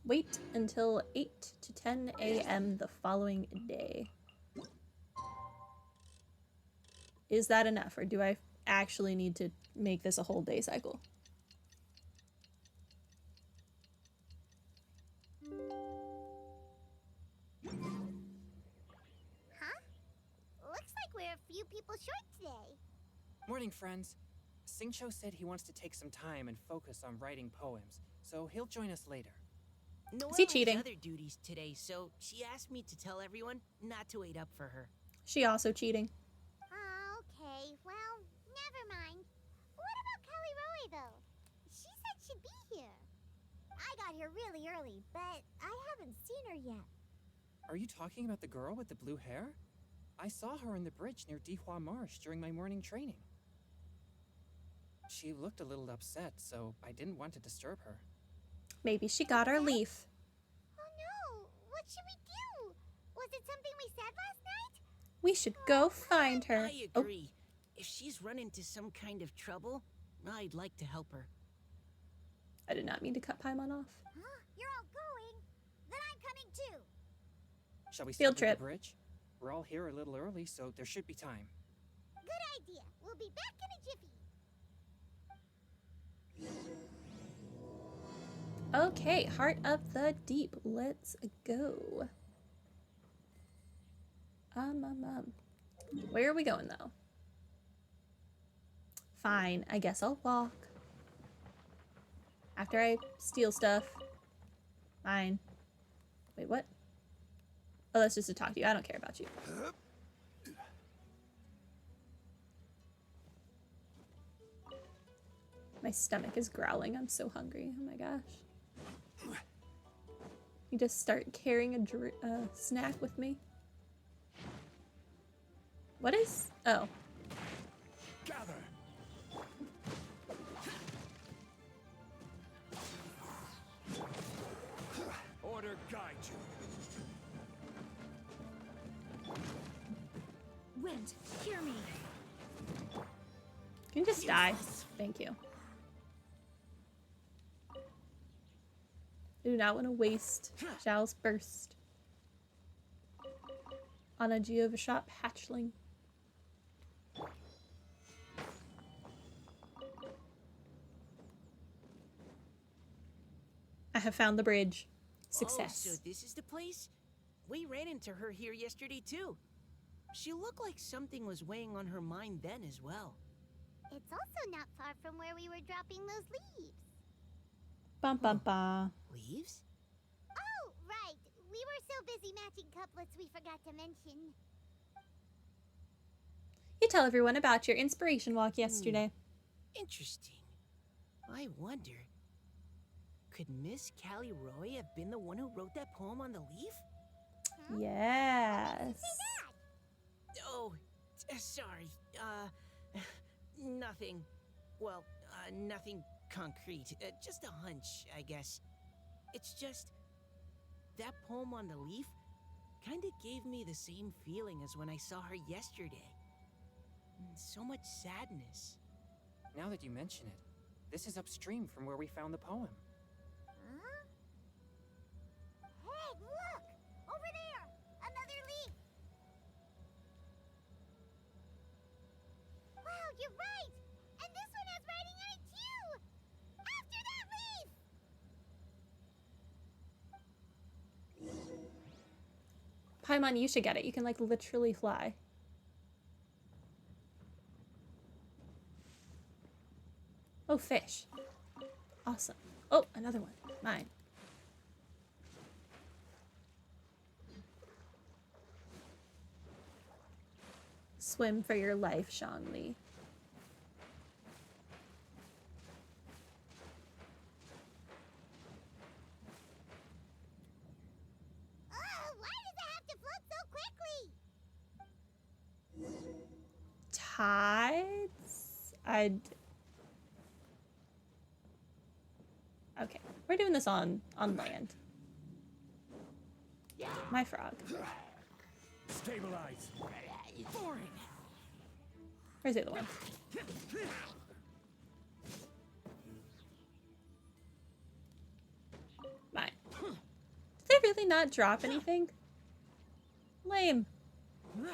Wait until 8 to 10 a.m. the following day. Is that enough, or do I actually need to make this a whole day cycle? Huh? Looks like we're a few people short today. Morning, friends. Singcho said he wants to take some time and focus on writing poems, so he'll join us later. Is he Noelle cheating? has other duties today, so she asked me to tell everyone not to wait up for her. She also cheating. Okay, well, never mind. What about Kelly Roy, though? She said she'd be here. I got here really early, but I haven't seen her yet. Are you talking about the girl with the blue hair? I saw her on the bridge near Dihua Marsh during my morning training. She looked a little upset, so I didn't want to disturb her. Maybe she got our leaf. Oh no, what should we do? Was it something we said last night? We should go find her. I agree. If she's run into some kind of trouble, I'd like to help her. I did not mean to cut Paimon off. Huh? You're all going? Then I'm coming too. Shall we Field start at trip. the bridge? We're all here a little early, so there should be time. Good idea. We'll be back in a jiffy. Okay, Heart of the Deep. Let's go. Where are we going, though? Fine, I guess I'll walk. After I steal stuff. Fine. Wait, what? Oh, that's just to talk to you. I don't care about you. My stomach is growling. I'm so hungry. Oh my gosh. You just start carrying a snack with me. What is... Oh. Gather. Order guide you. Wind, hear me. Can you just die? Thank you. I do not want to waste Zhao's burst on a Geovashop hatchling. I have found the bridge. Success. Oh, so this is the place? We ran into her here yesterday too. She looked like something was weighing on her mind then as well. It's also not far from where we were dropping those leaves. Bum bum bum. Leaves? Oh, right. We were so busy matching couplets we forgot to mention. You tell everyone about your inspiration walk yesterday. Interesting. I wonder, could Miss Callie Roy have been the one who wrote that poem on the leaf? Huh? Yes. Oh, sorry. Nothing. Well, nothing concrete. Just a hunch, I guess. It's just, that poem on the leaf kind of gave me the same feeling as when I saw her yesterday. So much sadness. Now that you mention it, this is upstream from where we found the poem. Huh? Hey, look! Over there! Another leaf! Wow, you're right! And this one has writing on it too! After that leaf! Paimon, you should get it. You can, like, literally fly. Oh, fish. Awesome. Oh, another one. Mine. Swim for your life, Shangli. Oh, why does it have to float so quickly? Tides? Okay, we're doing this on land. My frog. Stabilize. Boring. Where's the other one? Mine. they not drop anything? Lame. Can't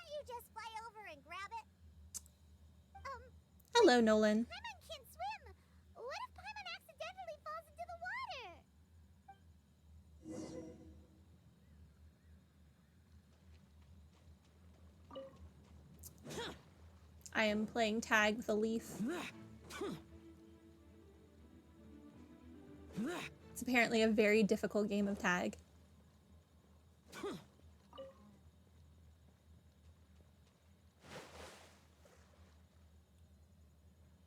you just fly over and grab it? Hello, Nolan. Paimon can't swim. What if Paimon accidentally falls into the water? I am playing tag with a leaf. It's apparently a very difficult game of tag.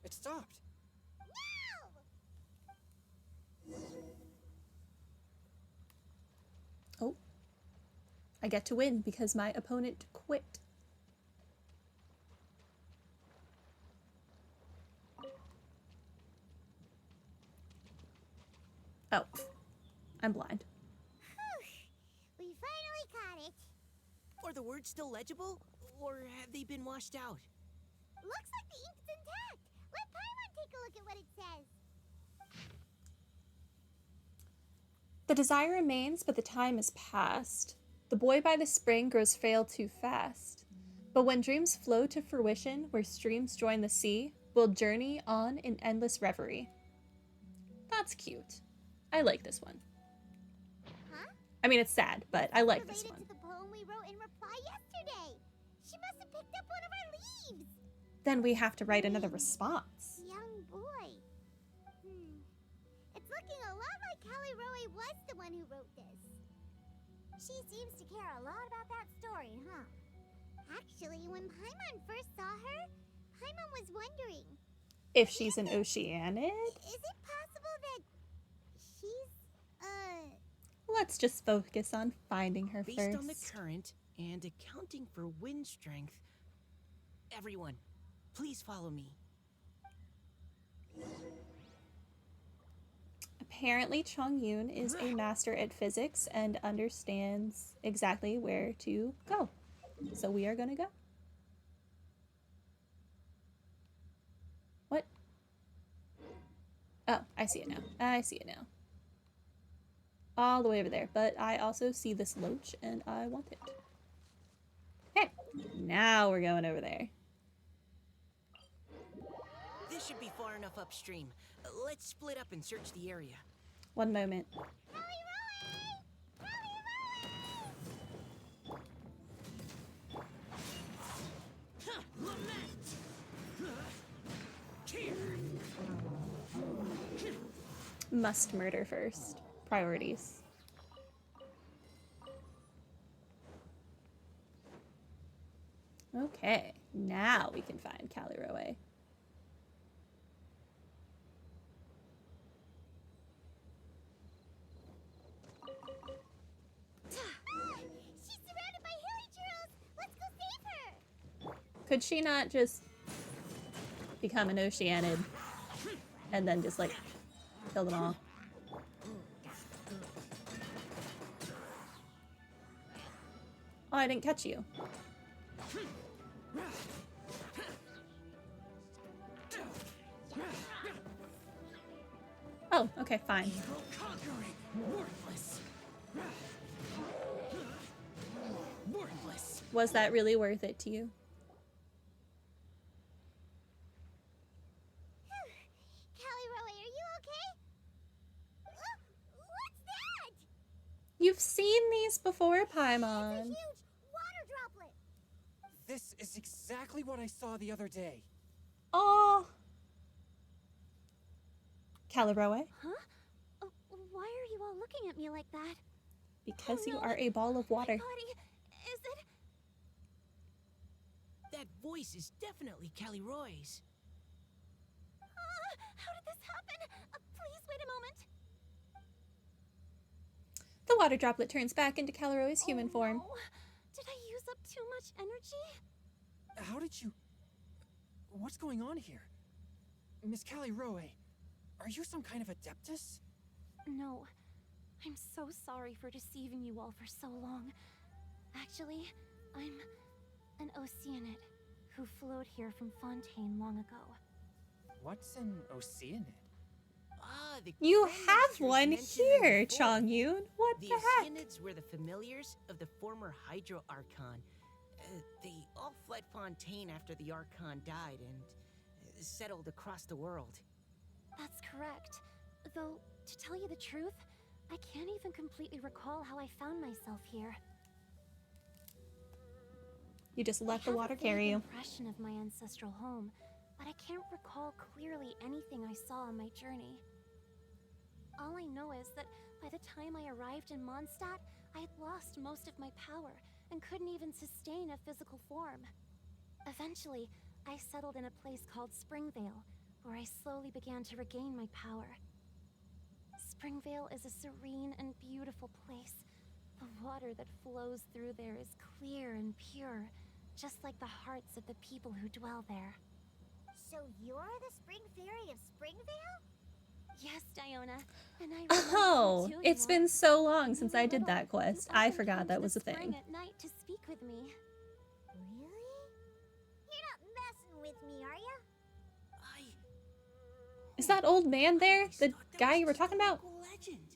It stopped. Oh. I get to win because my opponent quit. Oh. I'm blind. We finally caught it. Are the words still legible? Or have they been washed out? Looks like the ink's intact. Let Paimon take a look at what it says. The desire remains, but the time is past. The boy by the spring grows frail too fast. But when dreams flow to fruition, where streams join the sea, we'll journey on in endless reverie. That's cute. I like this one. Huh? I mean, it's sad, but I like this Related one. to the poem we wrote in reply yesterday. She must have picked up one of our leaves. Then we have to write another response. Young boy. It's looking a lot like Callie Roe was the one who wrote this. She seems to care a lot about that story, huh? Actually, when Paimon first saw her, Paimon was wondering, If she's an Oceanid? is it possible that she's, Let's just focus on finding her Based first. on the current and accounting for wind strength. Everyone, please follow me. Apparently, Chongyun is a master at physics and understands exactly where to go. So we are gonna go. What? Oh, I see it now. I see it now. All the way over there. But I also see this loach and I want it. Okay. Now we're going over there. This should be far enough upstream. Let's split up and search the area. One moment. Callie Roe! Must murder first. Priorities. Okay, now we can find Callie Roe. She's surrounded by hilly churros! Let's go save her! Could she not just become an Oceanid and then just like kill them all? Oh, I didn't catch you. Oh, okay, fine. Worthless. Worthless. Was that really worth it to you? Callie Roe, are you okay? What's that? You've seen these before, It's a Paimon. huge water droplet. This is exactly what I saw the other day. Oh. Callie Roe, Huh? Why are you all looking at me like that? because Oh, you no. are a ball of water. My body, is it? That voice is definitely Callie Roy's. How did this happen? Please wait a moment. The water droplet turns back into Callie Roe's human Oh, form. no. Did I use up too much energy? How did you... What's going on here? Miss Callie Roe, are you some kind of adeptus? No. I'm so sorry for deceiving you all for so long. Actually, I'm an Oceanid who flowed here from Fontaine long ago. What's an Oceanid? The You Grand have Magisters one mentioned them here, before. Chongyun. What The the heck? Oceanids were the familiars of the former Hydro Archon. They all fled Fontaine after the Archon died and settled across the world. That's correct. Though, to tell you the truth, I can't even completely recall how I found myself here. You just let I the have water a vague carry you. impression of my ancestral home, but I can't recall clearly anything I saw on my journey. All I know is that by the time I arrived in Mondstadt, I had lost most of my power and couldn't even sustain a physical form. Eventually, I settled in a place called Springvale, where I slowly began to regain my power. Springvale is a serene and beautiful place. The water that flows through there is clear and pure, just like the hearts of the people who dwell there. So you're the Spring Fairy of Springvale? Yes, Diona, and I remember Oh, you too, it's you know. been so long When since you were I did little, that you quest. I often forgot came that to was the a thing. spring at night to speak with me. Really? You're not messing with me, are ya? Is that old man there? always The thought that guy was you were just a talking about? local legend.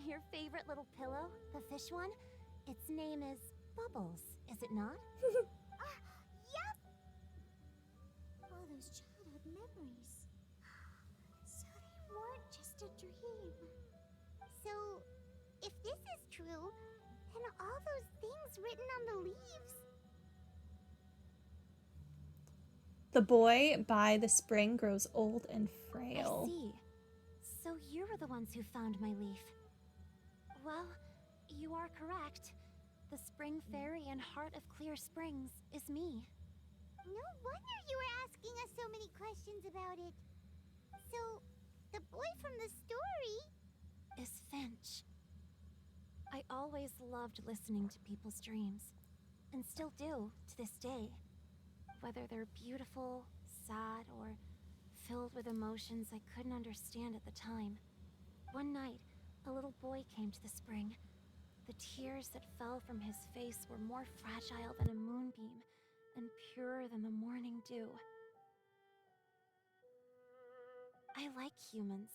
Your favorite little pillow, the fish one? Its name is Bubbles, is it not? Yup! All those childhood memories. So they weren't just a dream. So, if this is true, then all those things written on the leaves. The boy by the spring grows old and I frail. see. So you were the ones who found my leaf. Well, you are correct. The Spring Fairy and Heart of Clear Springs is me. No wonder you were asking us so many questions about it. So, the boy from the story. Is Finch. I always loved listening to people's dreams, and still do to this day. Whether they're beautiful, sad, or filled with emotions I couldn't understand at the time. One night, a little boy came to the spring. The tears that fell from his face were more fragile than a moonbeam and purer than the morning dew. I like humans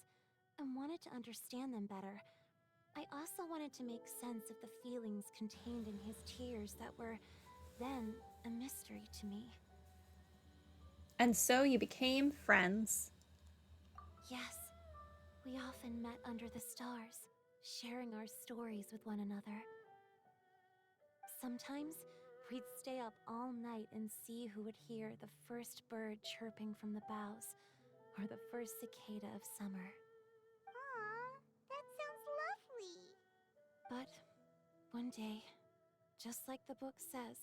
and wanted to understand them better. I also wanted to make sense of the feelings contained in his tears that were then a mystery to me. And so you became friends. Yes, we often met under the stars, sharing our stories with one another. Sometimes we'd stay up all night and see who would hear the first bird chirping from the boughs or the first cicada of summer. Aw, that sounds lovely. But one day, just like the book says,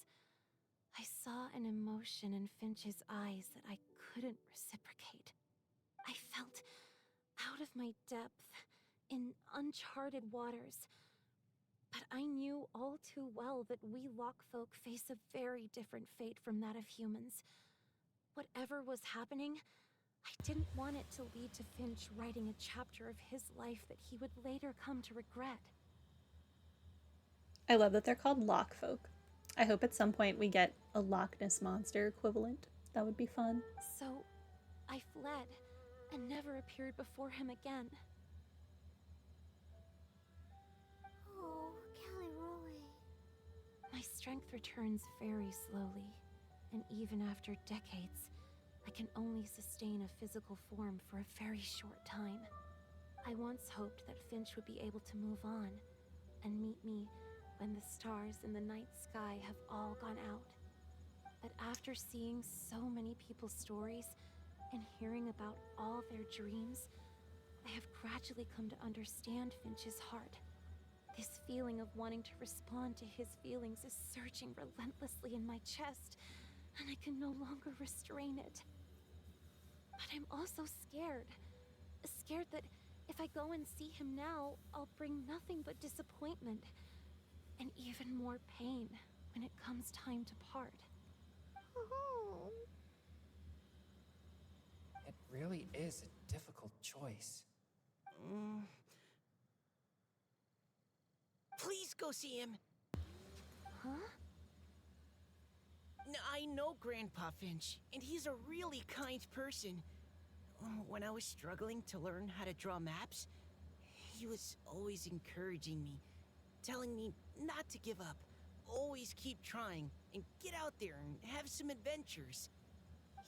I saw an emotion in Finch's eyes that I couldn't reciprocate. I felt out of my depth, in uncharted waters. But I knew all too well that we Lockfolk face a very different fate from that of humans. Whatever was happening, I didn't want it to lead to Finch writing a chapter of his life that he would later come to regret. I love that they're called Lockfolk. I hope at some point we get a Loch Ness Monster equivalent. That would be fun. So, I fled and never appeared before him again. Oh, Caliroe. My strength returns very slowly, and even after decades, I can only sustain a physical form for a very short time. I once hoped that Finch would be able to move on and meet me when the stars in the night sky have all gone out. But after seeing so many people's stories and hearing about all their dreams, I have gradually come to understand Finch's heart. This feeling of wanting to respond to his feelings is surging relentlessly in my chest, and I can no longer restrain it. But I'm also scared. Scared that if I go and see him now, I'll bring nothing but disappointment and even more pain when it comes time to part. Oh. It really is a difficult choice. Please go see him. Huh? I know Grandpa Finch, and he's a really kind person. when I was struggling to learn how to draw maps, he was always encouraging me, telling me not to give up, always keep trying, and get out there and have some adventures.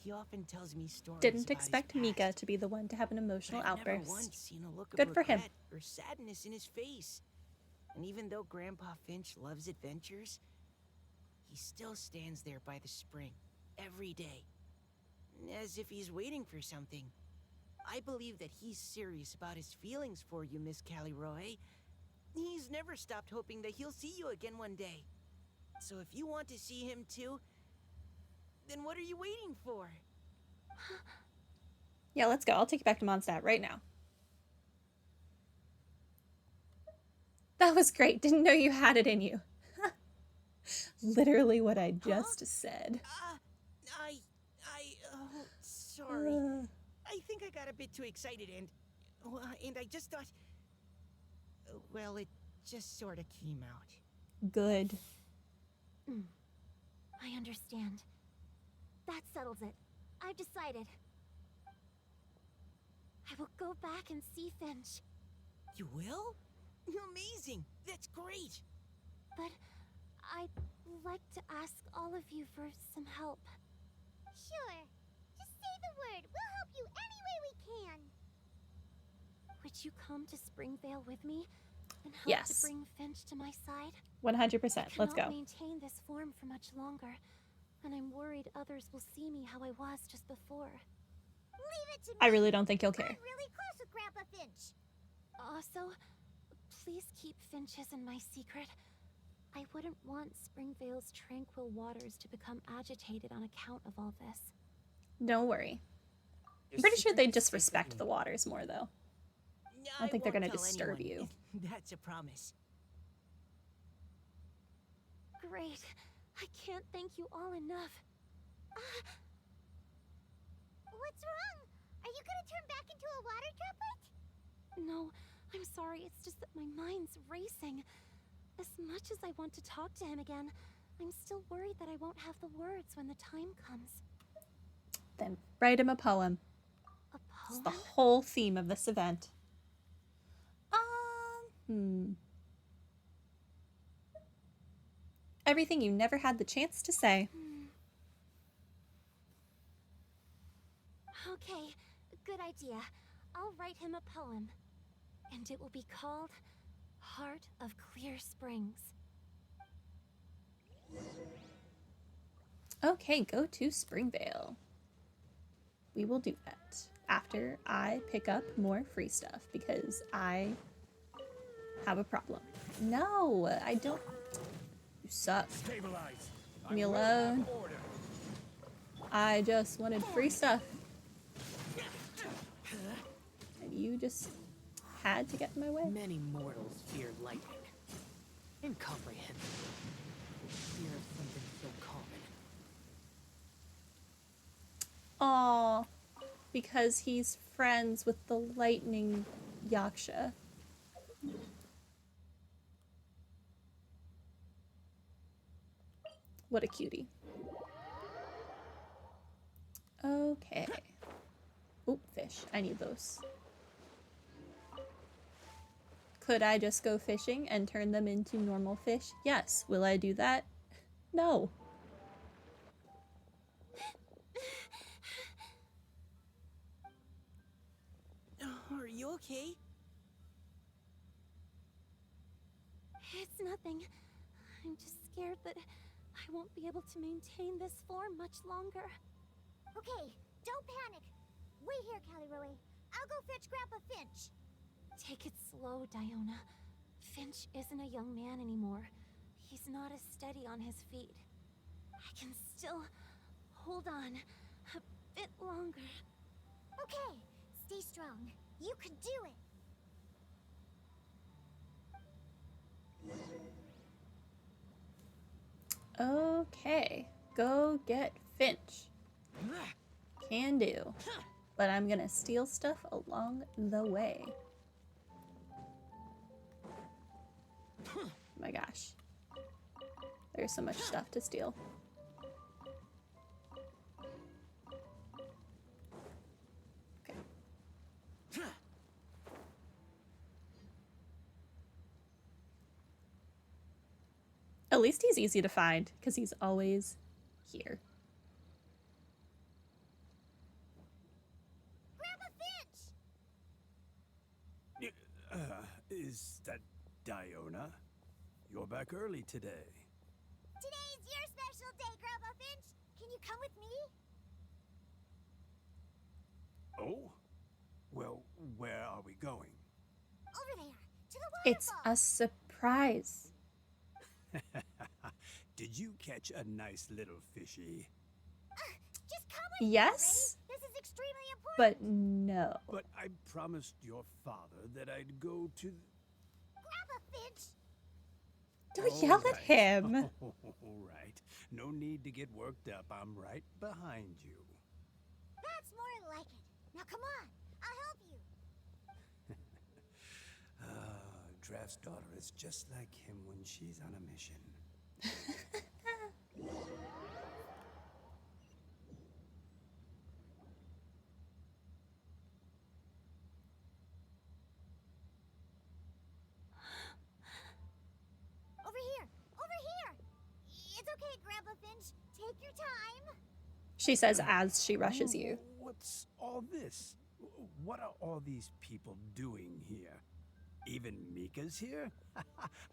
He often tells me stories Didn't about his expect Mika past, to be the one to have an but emotional I've never outburst. once seen a look of Good for him. regret or sadness in his face. And even though Grandpa Finch loves adventures, he still stands there by the spring every day, as if he's waiting for something. I believe that he's serious about his feelings for you, Miss Callie Roy. He's never stopped hoping that he'll see you again one day. So if you want to see him too, then what are you waiting for? Yeah, let's go. I'll take you back to Mondstadt right now. That was great. Didn't know you had it in you. Literally what I just said. Sorry. I think I got a bit too excited and I just thought, well, it just sort of came out. Good. I understand. That settles it. I've decided. I will go back and see Finch. You will? Amazing! That's great! But I'd like to ask all of you for some help. Sure. Just say the word. We'll help you any way we can. Would you come to Springvale with me and help Yes. to bring Finch to my side? 100%. I Let's cannot go. maintain this form for much longer, and I'm worried others will see me how I was just before. Leave it to me. I really don't think you'll care. I'm really close with Grandpa Finch. Also, please keep Finch's in my secret. I wouldn't want Springvale's tranquil waters to become agitated on account of all this. Don't worry. Your I'm pretty sure secret they'd is just safe with respect me. the waters more, though. I don't think they're won't gonna tell disturb anyone. you. That's a promise. Great. I can't thank you all enough. What's wrong? Are you gonna turn back into a water droplet? No, I'm sorry. It's just that my mind's racing. As much as I want to talk to him again, I'm still worried that I won't have the words when the time comes. Then write him a poem. A It's poem? the whole theme of this event. Everything you never had the chance to say. Okay, good idea. I'll write him a poem. And it will be called Heart of Clear Springs. Okay, go to Springvale. We will do that after I pick up more free stuff because I have a problem. No, I don't. You suck. Stabilize. Leave me I will have alone. order. I just wanted free stuff. And you just had to get in my way. Many mortals fear lightning. Incomprehensible. Fear of something so common. Aw, because he's friends with the lightning Yaksha. What a cutie. Okay. Oop, fish. I need those. Could I just go fishing and turn them into normal fish? Yes. Will I do that? No. Are you okay? It's nothing. I'm just scared that I won't be able to maintain this form much longer. Okay, don't panic. Wait here, Callie Roy. I'll go fetch Grandpa Finch. Take it slow, Diona. Finch isn't a young man anymore. He's not as steady on his feet. I can still hold on a bit longer. Okay, stay strong. You can do it. Okay. Go get Finch. Can do. But I'm gonna steal stuff along the way. Oh my gosh. There's so much stuff to steal. Okay. At least he's easy to find, because he's always here. Grandpa Finch! Is that Diona? You're back early today. Today's your special day, Grandpa Finch. Can you come with me? Oh? Well, where are we going? Over there, to the It's waterfall. a surprise. Did you catch a nice little fishy? Just come with Yes, me already. This is extremely important. but no. But I promised your father that I'd go to... Grandpa Finch! Don't yell at Alright. him. All right. No need to get worked up. I'm right behind you. That's more like it. Now come on, I'll help you. Draft's daughter is just like him when she's on a mission. Over here, over here. It's okay, Grandpa Finch. Take your time. She says as she rushes you. What's all this? What are all these people doing here? Even Mika's here?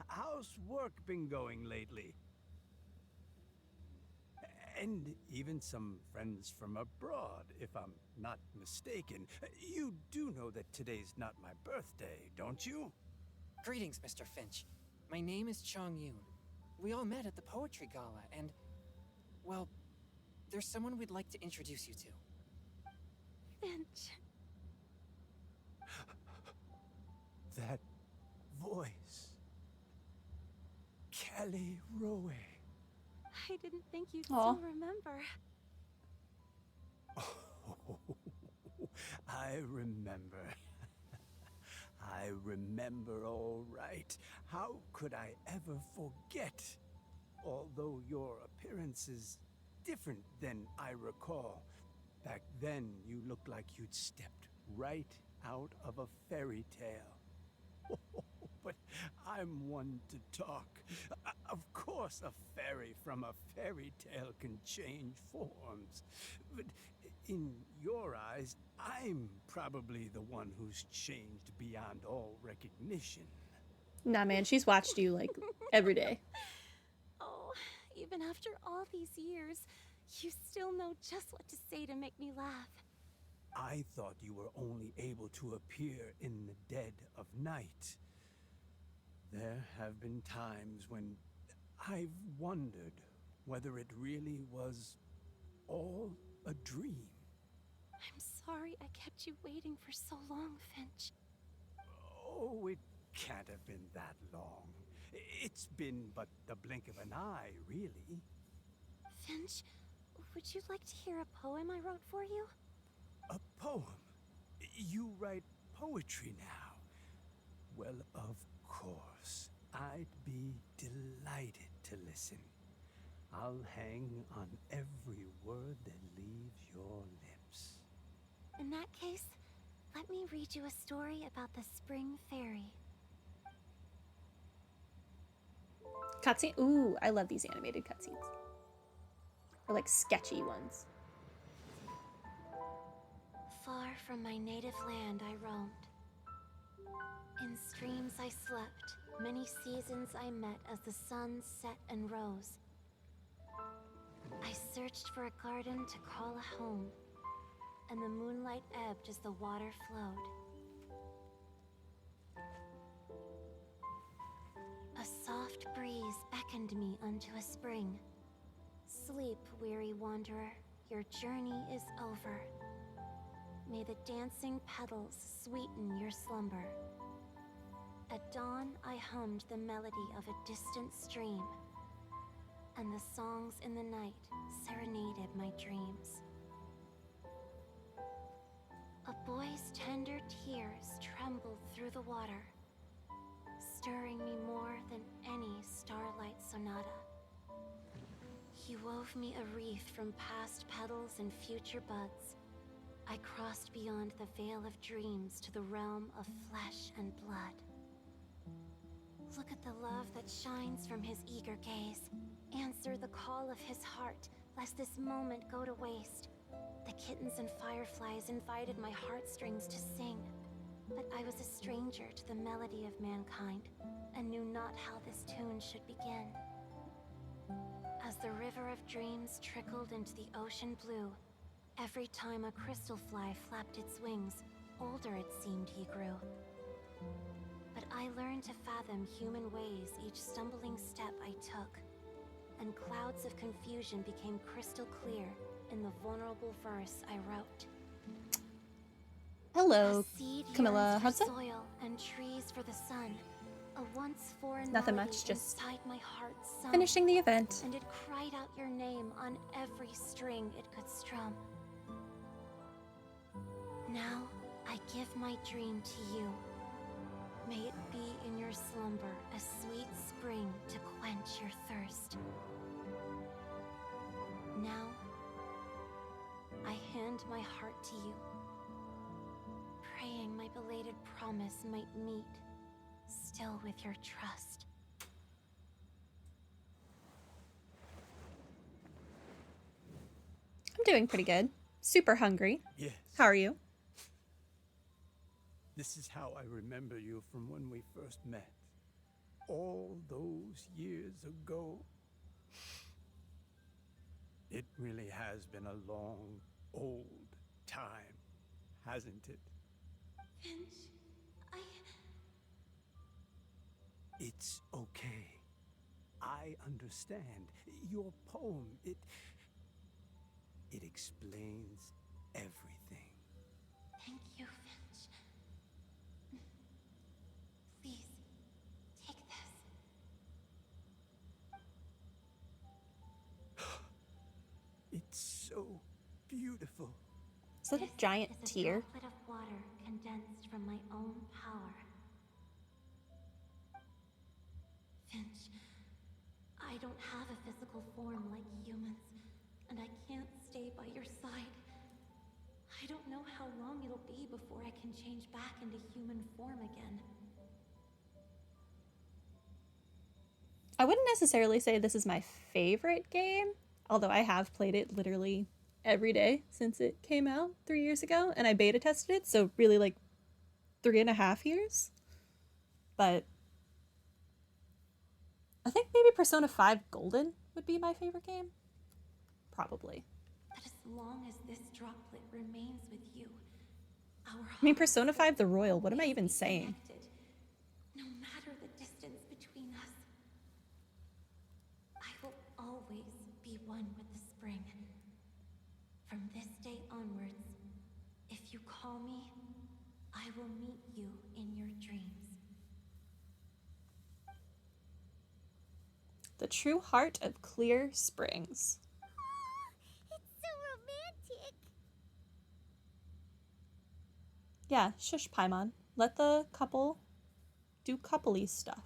How's work been going lately? And even some friends from abroad, if I'm not mistaken. You do know that today's not my birthday, don't you? Greetings, Mr. Finch. My name is Chong Yoon. We all met at the poetry gala, and, well, there's someone we'd like to introduce you to. Finch. That voice. Callie Rowe. I didn't think you'd Aw. still remember. Oh, I remember. I remember all right. How could I ever forget? Although your appearance is different than I recall. Back then, you looked like you'd stepped right out of a fairy tale. But I'm one to talk. Of course, a fairy from a fairy tale can change forms. But in your eyes, I'm probably the one who's changed beyond all recognition. Nah, man, she's watched you like every day. Oh, even after all these years, you still know just what to say to make me laugh. I thought you were only able to appear in the dead of night. There have been times when I've wondered whether it really was all a dream. I'm sorry I kept you waiting for so long, Finch. Oh, it can't have been that long. It's been but the blink of an eye, really. Finch, would you like to hear a poem I wrote for you? A poem? You write poetry now? Well, of course. I'd be delighted to listen. I'll hang on every word that leaves your lips. In that case, let me read you a story about the Spring Fairy. Cutscene. Ooh, I love these animated cutscenes. Or like sketchy ones. Far from my native land I roamed. In streams I slept, many seasons I met as the sun set and rose. I searched for a garden to call a home, and the moonlight ebbed as the water flowed. A soft breeze beckoned me unto a spring. Sleep, weary wanderer, your journey is over. May the dancing petals sweeten your slumber. At dawn, I hummed the melody of a distant stream, and the songs in the night serenaded my dreams. A boy's tender tears trembled through the water, stirring me more than any starlight sonata. He wove me a wreath from past petals and future buds. I crossed beyond the veil of dreams to the realm of flesh and blood. Look at the love that shines from his eager gaze. Answer the call of his heart, lest this moment go to waste. The kittens and fireflies invited my heartstrings to sing, but I was a stranger to the melody of mankind, and knew not how this tune should begin. As the river of dreams trickled into the ocean blue, every time a crystal fly flapped its wings, older it seemed he grew. But I learned to fathom human ways each stumbling step I took, and clouds of confusion became crystal clear in the vulnerable verse I wrote. Hello, A seed Camilla yearns Hudson. for soil and trees for the sun. A once foreign Nothing melody much, just inside my heart sung, finishing the event. and it cried out your name on every string it could strum. Now I give my dream to you. May it be in your slumber a sweet spring to quench your thirst. Now I hand my heart to you, praying my belated promise might meet, still with your trust. I'm doing pretty good. Super hungry. Yes. How are you? This is how I remember you from when we first met. All those years ago. It really has been a long, old time, hasn't it? Finch, It's okay. I understand. Your poem, it explains everything. Thank you, Finch. Please, take this. It's so beautiful. Is that a giant This is tear? a droplet of water condensed from my own power. Finch, I don't have a physical form like humans, and I can't stay by your side. I don't know how long it'll be before I can change back into human form again. I wouldn't necessarily say this is my favorite game, although I have played it literally every day since it came out 3 years ago, and I beta tested it, so really like 3.5 years. But I think maybe Persona 5 Golden would be my favorite game. Probably. But as long as this droplet remains with you, our I mean, hearts Persona 5 The will Royal, what am I always even be saying? connected, no matter the distance between us. I will always be one with the spring. From this day onwards, if you call me, I will meet you in your dreams. The true heart of Clear Springs. It's so romantic. Yeah, shush, Paimon. Let the couple do coupley stuff.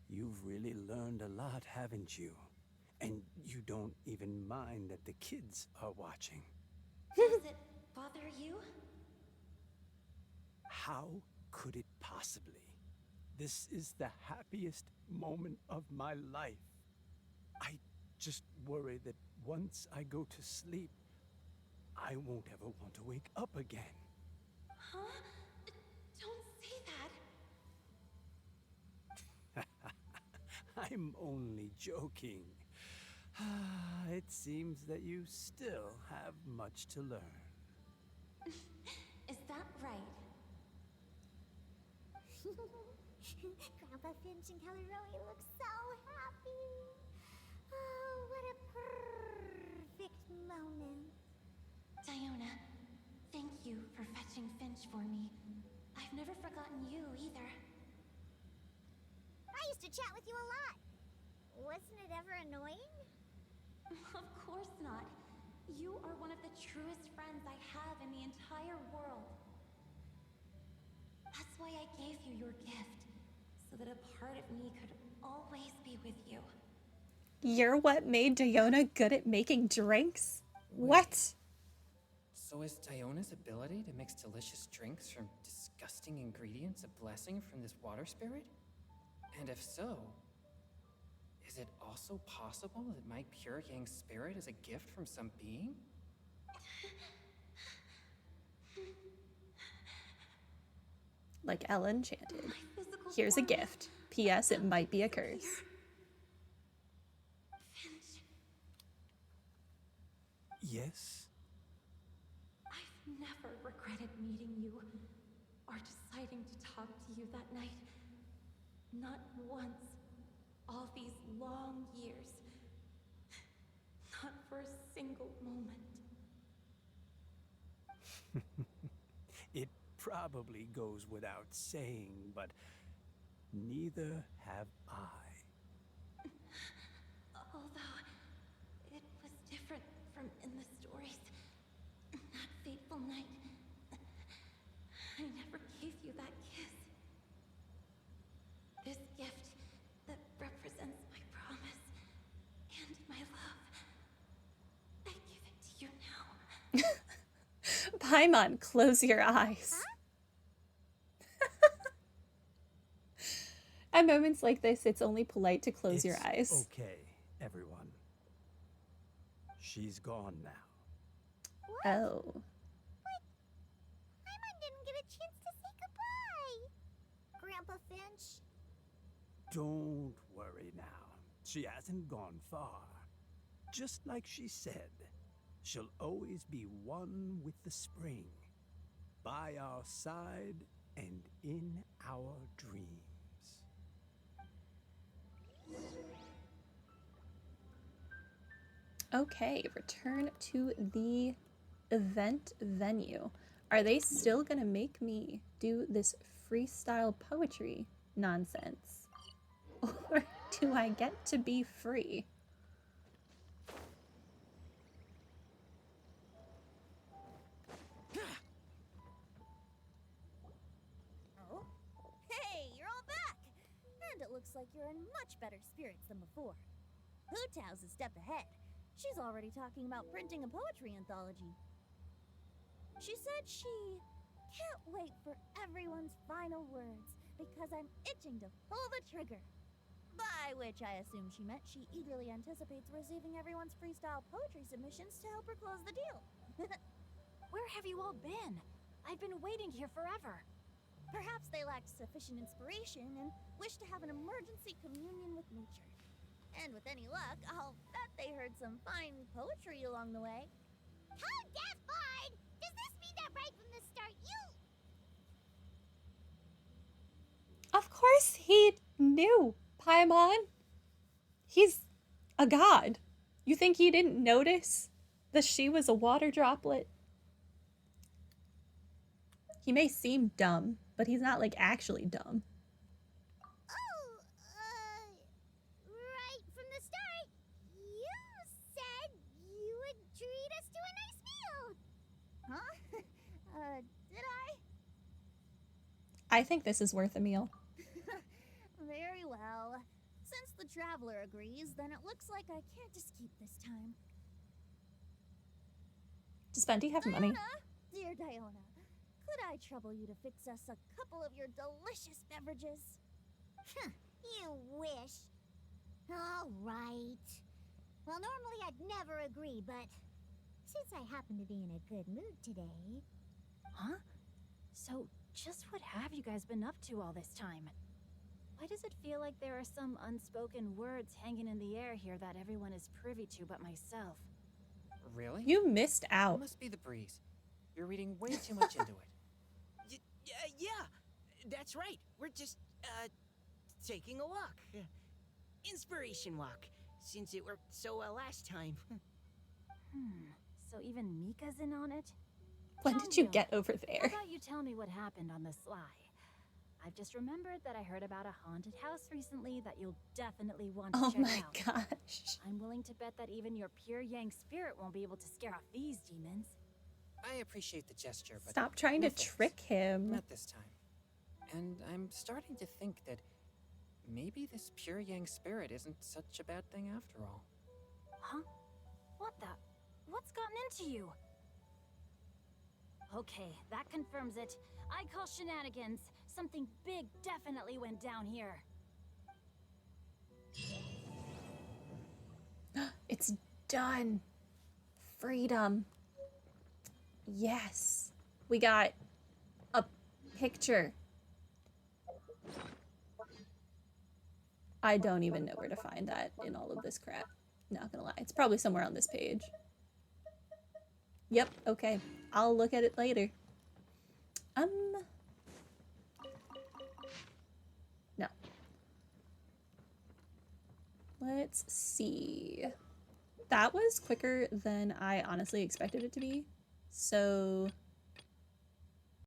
You've really learned a lot, haven't you? And you don't even mind that the kids are watching. Does it bother you? How could it possibly? This is the happiest moment of my life. I just worry that once I go to sleep, I won't ever want to wake up again. Huh? Don't say that. I'm only joking. It seems that you still have much to learn. Is that right? Grandpa Finch and Kelly Rowie look so happy. Oh, what a perfect moment. Diona, thank you for fetching Finch for me. I've never forgotten you either. I used to chat with you a lot. Wasn't it ever annoying? Of course not. You are one of the truest friends I have in the entire world. That's why I gave you your gift, so that a part of me could always be with you. You're what made Diona good at making drinks? What? So is Diona's ability to mix delicious drinks from disgusting ingredients a blessing from this water spirit? And if so, is it also possible that my pure yang spirit is a gift from some being? Like Ella Enchanted. My physical Here's a form gift. P.S. It might be a curse. Finch, Yes? I've never regretted meeting you or deciding to talk to you that night. Not once. All these long years. Not for a single moment. It probably goes without saying, but neither have I. Although it was different from in the stories. That fateful night, I never gave you that kiss. This gift that represents my promise and my love. I give it to you now. Paimon, close your eyes. At moments like this, it's only polite to close your eyes. Okay, everyone. She's gone now. Oh. Paimon didn't get a chance to say goodbye. Grandpa Finch. Don't worry now. She hasn't gone far. Just like she said, she'll always be one with the spring, by our side and in our dreams. Okay, return to the event venue. Are they still gonna make me do this freestyle poetry nonsense? Or do I get to be free? Oh? Hey, you're all back! And it looks like you're in much better spirits than before. Hootow's a step ahead. She's already talking about printing a poetry anthology. She said she can't wait for everyone's final words because I'm itching to pull the trigger. By which I assume she meant she eagerly anticipates receiving everyone's freestyle poetry submissions to help her close the deal. Where have you all been? I've been waiting here forever. Perhaps they lacked sufficient inspiration and wished to have an emergency communion with nature. And with any luck, I'll bet they heard some fine poetry along the way. How deaf Bard! Does this mean that right from the start you... Of course he knew, Paimon. He's a god. You think he didn't notice that she was a water droplet? He may seem dumb, but he's not like actually dumb. Oh, right from the start, you said you would treat us to a nice meal. Huh? Did I think this is worth a meal. I? Very well. Since the traveler agrees, then it looks like I can't escape this time. Does Fenty have money? Dear Diona, could I trouble you to fix us a couple of your delicious beverages? You wish. All right. Well, normally I'd never agree, but since I happen to be in a good mood today... Huh? So, just what have you guys been up to all this time? Why does it feel like there are some unspoken words hanging in the air here that everyone is privy to but myself? Really? You missed It out. must be the breeze. You're reading way too much into it. Yeah, that's right. We're just, taking a walk. Inspiration walk, since it worked so well last time. So even Mika's in on it? When did you Chongyun, get over How there? about you tell me what happened on the sly? I've just remembered that I heard about a haunted house recently that you'll definitely want to Oh check my out. gosh. I'm willing to bet that even your pure yang spirit won't be able to scare off these demons. I appreciate the gesture, but Stop trying no to thanks. trick him. Not this time. And I'm starting to think that maybe this pure yang spirit isn't such a bad thing after all. Huh? What the? What's gotten into you? Okay, that confirms it. I call shenanigans. Something big definitely went down here. It's done. Freedom. Yes. We got a picture. I don't even know where to find that in all of this crap. Not gonna lie. It's probably somewhere on this page. Yep, okay. I'll look at it later. No. Let's see. That was quicker than I honestly expected it to be. So